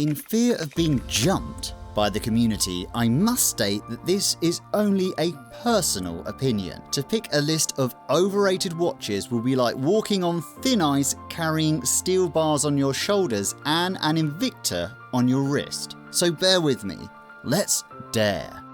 In fear of being jumped by the community, I must state that this is only a personal opinion. To pick a list of overrated watches will be like walking on thin ice carrying steel bars on your shoulders and an Invicta on your wrist. So bear with me. Let's dare.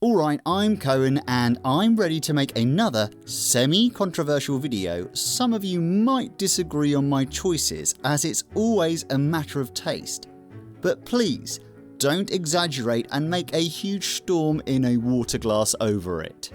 Alright, I'm Cohan and I'm ready to make another semi-controversial video. Some of you might disagree on my choices as it's always a matter of taste. But please, don't exaggerate and make a huge storm in a water glass over it.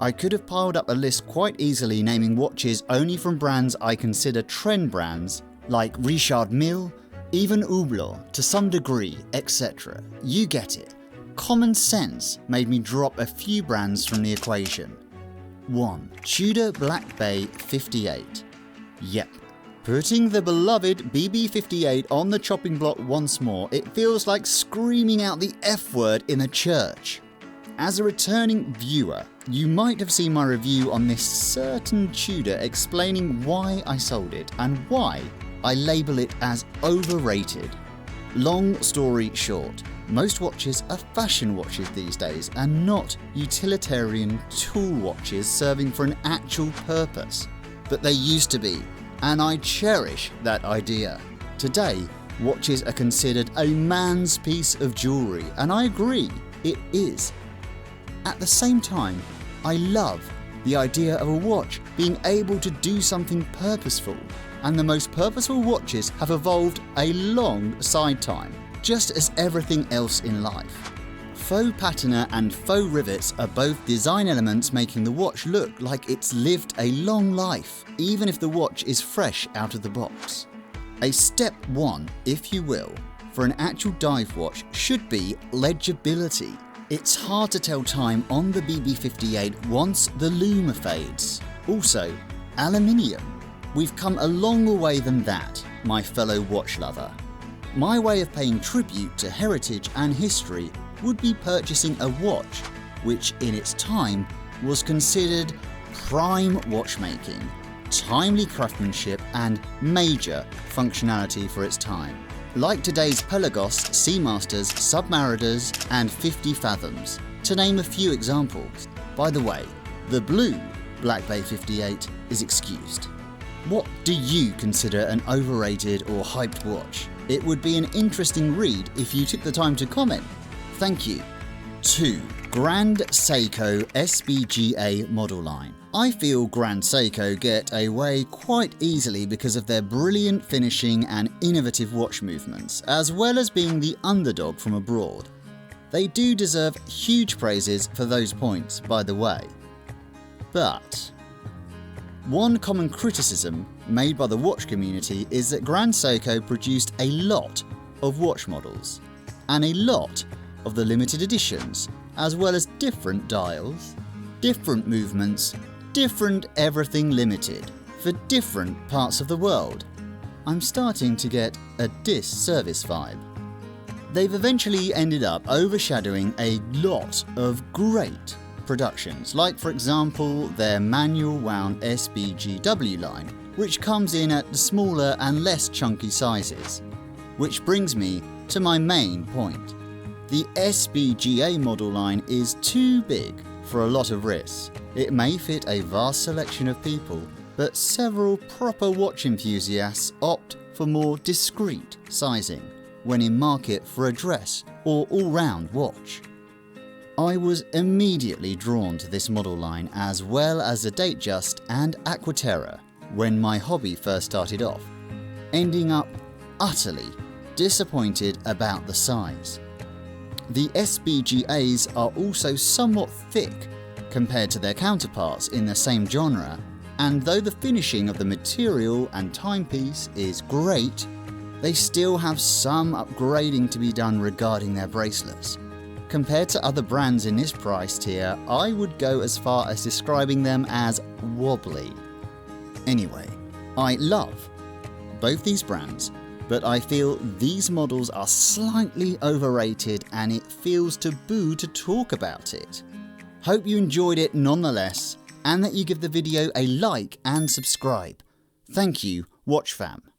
I could have piled up a list quite easily naming watches only from brands I consider trend brands like Richard Mille, even Hublot to some degree, etc. You get it. Common sense made me drop a few brands from the equation. 1. Tudor Black Bay 58. Yep, putting the beloved BB58 on the chopping block once more, it feels like screaming out the F word in a church. As a returning viewer, you might have seen my review on this certain Tudor explaining why I sold it and why I label it as overrated. Long story short, most watches are fashion watches these days and not utilitarian tool watches serving for an actual purpose. But they used to be, and I cherish that idea. Today, watches are considered a man's piece of jewellery, and I agree, it is. At the same time, I love the idea of a watch being able to do something purposeful, and the most purposeful watches have evolved a long side time, just as everything else in life. Faux patina and faux rivets are both design elements making the watch look like it's lived a long life, even if the watch is fresh out of the box. A step one, if you will, for an actual dive watch should be legibility. It's hard to tell time on the BB58 once the luma fades. Also, aluminium. We've come a longer way than that, my fellow watch lover. My way of paying tribute to heritage and history would be purchasing a watch which in its time was considered prime watchmaking, timely craftsmanship and major functionality for its time. Like today's Pelagos, Seamasters, Submariners and 50 Fathoms, to name a few examples. By the way, the blue Black Bay 58 is excused. What do you consider an overrated or hyped watch? It would be an interesting read if you took the time to comment. Thank you. 2. Grand Seiko SBGA model line. I feel Grand Seiko get away quite easily because of their brilliant finishing and innovative watch movements, as well as being the underdog from abroad. They do deserve huge praises for those points, by the way. But one common criticism made by the watch community is that Grand Seiko produced a lot of watch models, and a lot of the limited editions, as well as different dials, different movements, different everything limited, for different parts of the world. I'm starting to get a disservice vibe. They've eventually ended up overshadowing a lot of great productions, like for example their manual wound SBGW line, which comes in at the smaller and less chunky sizes. Which brings me to my main point. The SBGA model line is too big for a lot of wrists. It may fit a vast selection of people, but several proper watch enthusiasts opt for more discreet sizing when in market for a dress or all-round watch. I was immediately drawn to this model line as well as the Datejust and Aquaterra when my hobby first started off, ending up utterly disappointed about the size. The SBGAs are also somewhat thick compared to their counterparts in the same genre, and though the finishing of the material and timepiece is great, they still have some upgrading to be done regarding their bracelets. Compared to other brands in this price tier, I would go as far as describing them as wobbly. Anyway, I love both these brands, but I feel these models are slightly overrated and it feels taboo to talk about it. Hope you enjoyed it nonetheless, and that you give the video a like and subscribe. Thank you, watchfam.